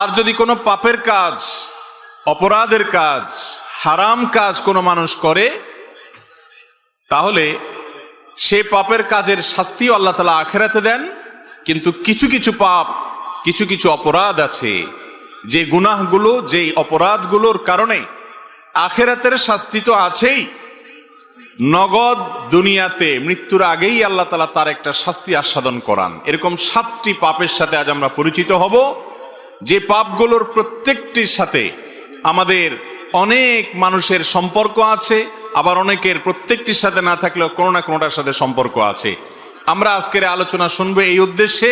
আর যদি কোনো পাপের কাজ, অপরাধের কাজ, হারাম কাজ কোনো মানুষ করে, তাহলে সে পাপের কাজের শাস্তিও আল্লাহ তাআলা আখিরাতে দেন। কিন্তু কিছু কিছু পাপ, কিছু কিছু অপরাধ আছে, যে গুনাহগুলো, যেই অপরাধগুলোর কারণে আখিরাতের শাস্তি তো আছেই, নগদ দুনিয়াতে মৃত্যুর আগেই আল্লাহ তাআলা তার একটা শাস্তি আস্বাদন করান। এরকম 7টি পাপের সাথে আজ আমরা পরিচিত হব, যে পাপগুলোর প্রত্যেকটির সাথে আমাদের অনেক মানুষের সম্পর্ক আছে, আবার অনেকের প্রত্যেকটির সাথে না থাকলেও কোনো না কোনোটার সাথে সম্পর্ক আছে। আমরা আজকের আলোচনা শুনবো এই উদ্দেশ্যে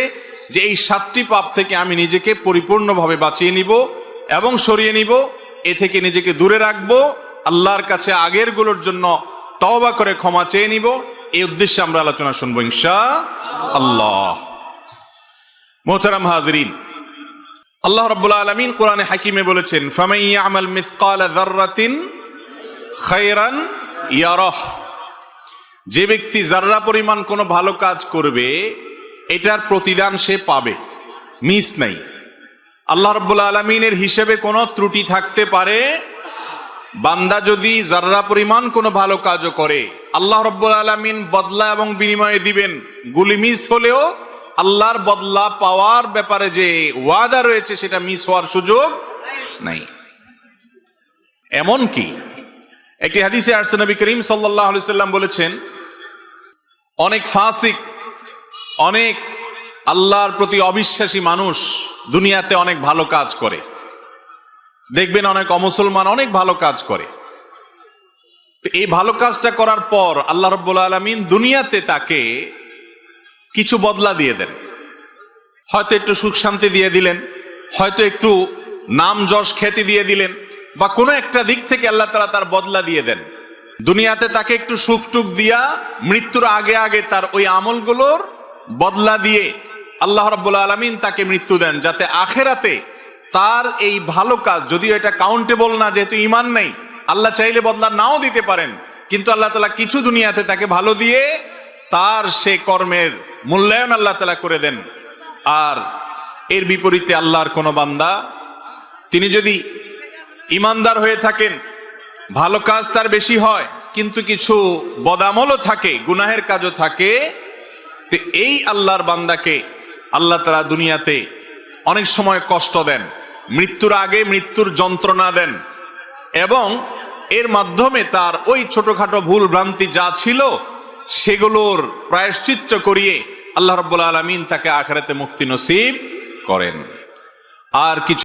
যে এই 7টি পাপ থেকে আমি নিজেকে পরিপূর্ণভাবে বাঁচিয়ে নিব এবং সরিয়ে নিব, এ থেকে নিজেকে দূরে রাখবো, আল্লাহর কাছে আগের গুলোর জন্য তওবা করে ক্ষমা চেয়ে নিব। এই উদ্দেশ্যে আমরা আলোচনা শুনবো ইনশাআল্লাহ। মোহতারাম হাজরিন, আল্লাহ রাব্বুল আলামিন কোরআনে হাকিমে বলেছেন, ফামান ইয়ামাল মিসকালা যাররাতিন খায়রান ইয়ারাহ। যে ব্যক্তি যাররা পরিমাণ কোনো ভালো কাজ করবে, এটার প্রতিদান সে পাবে, মিস নাই। আল্লাহ রাব্বুল আলামিনের হিসেবে কোনো ত্রুটি থাকতে পারে? বান্দা যদি যাররা পরিমাণ কোনো ভালো কাজও করে, আল্লাহ রাব্বুল আলামিন বদলা এবং বিনিময়ে দিবেন। গুলি মিস হলেও আল্লাহর বদলা পাওয়ার ব্যাপারে যে ওয়াদা রয়েছে, সেটা মিস হওয়ার সুযোগ নাই। এমন কি একটি হাদিসে আসছে, নবী করিম সাল্লাল্লাহু আলাইহি সাল্লাম বলেছেন, অনেক ফাসিক, অনেক আল্লাহর প্রতি অবিশ্বাসী মানুষ দুনিয়াতে অনেক ভালো কাজ করে। দেখবেন অনেক অমুসলমান অনেক ভালো কাজ করে। এই ভালো কাজটা করার পর আল্লাহ রাব্বুল আলামিন দুনিয়াতে তাকে কিছু বদলা দিয়ে দেন। হয়তো একটু সুখ শান্তি দিয়ে দিলেন, হয়তো একটু নাম যশ খ্যাতি দিয়ে দিলেন, বা কোনো একটা দিক থেকে আল্লাহ তাআলা তার বদলা দিয়ে দেন। দুনিয়াতে তাকে একটু সুখ টুক দিয়া মৃত্যুর আগে আগে তার ওই আমলগুলোর বদলা দিয়ে আল্লাহ রাব্বুল আলামিন তাকে মৃত্যু দেন, যাতে আখিরাতে তার এই ভালো কাজ, যদিও এটা কাউন্টেবল না, যেহেতু ঈমান নেই, আল্লাহ চাইলে বদলা নাও দিতে পারেন, কিন্তু আল্লাহ তাআলা কিছু দুনিয়াতে তাকে ভালো দিয়ে তার সে কর্মের মূল্যায়ন আল্লাহ তাআলা করে দেন। আর এর বিপরীতে আল্লাহর কোন বান্দা, তিনি যদি ঈমানদার হয়ে থাকেন, ভালো কাজ তার বেশি হয়, কিন্তু কিছু বদামলও থাকে, গুনাহের কাজও থাকে, তো এই আল্লাহর বান্দাকে আল্লাহ তাআলা দুনিয়াতে অনেক সময় কষ্ট দেন, মৃত্যুর আগে মৃত্যুর যন্ত্রণা দেন, এবং এর মাধ্যমে তার ওই ছোটখাটো ভুল ভ্রান্তি যা ছিল সেগুলোর প্রায়শ্চিত্ত করিয়ে আল্লাহ রাব্বুল আলামিন তাকে আখিরাতে মুক্তি নসিব করেন। আর কিছু